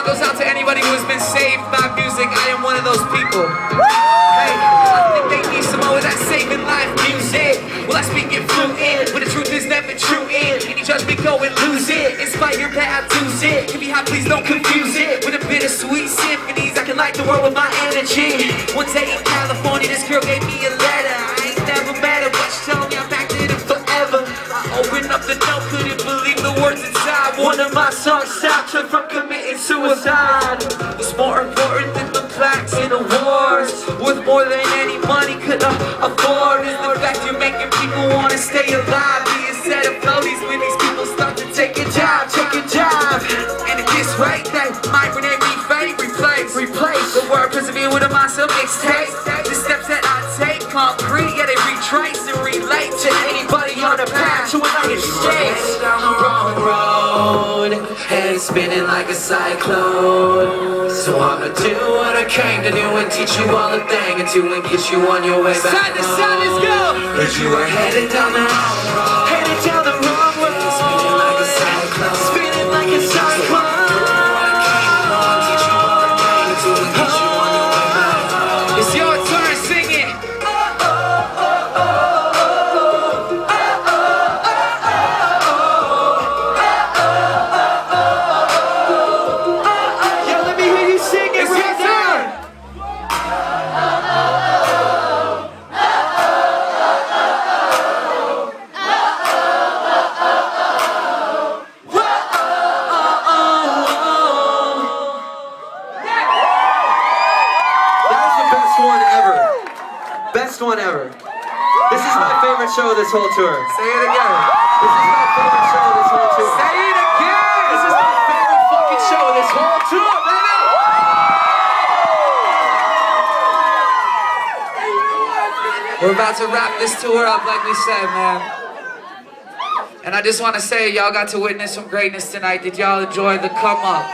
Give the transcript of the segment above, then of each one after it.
goes out to anybody who has been saved by music. I am one of those people. Hey, I think they need some more of that saving life music. Well, I speak it fluent, but the truth is never true in. Any judgment, go and lose it. Inspire bad music. Give me high, please don't confuse it with a bittersweet symphonies. I can light the world with my energy. One day in California, this girl gave me a letter. I ain't never met her, but she told me I backed it up forever. I opened up the note, couldn't believe the words inside. One of my songs stopped her from committing suicide. It's more important than the plaques and awards. Worth more than any money could afford. Is the fact you're making people want to stay alive. Being set of floaties when these people start to take a job, And at this rate, they might rename me fake, replace the word persevere with a monster mixtape. The steps that I take, concrete, yeah, they retrace and relate to anybody on the path to United States. Down the wrong road, head spinning like a cyclone. So I'ma do what I came to do and teach you all a thing until we get you on your way back home. Side to side, let's go! Cause you are headed down the wrong road. Headed down the wrong road. Spinning like a cyclone. Spinning like a cyclone. It's your turn, sing it. Yo, let me hear you sing it. It's right your turn. Best one ever. This is my favorite show of this whole tour. Say it again. This is my favorite show of this whole tour. Say it again. This is my favorite fucking show of this whole tour, baby. We're about to wrap this tour up like we said, man. And I just want to say, y'all got to witness some greatness tonight. Did y'all enjoy the come up?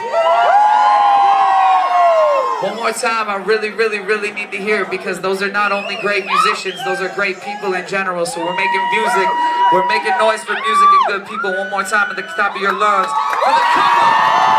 One more time, I really need to hear it because those are not only great musicians, those are great people in general. So we're making music, we're making noise for music and good people. One more time at the top of your lungs for the come up.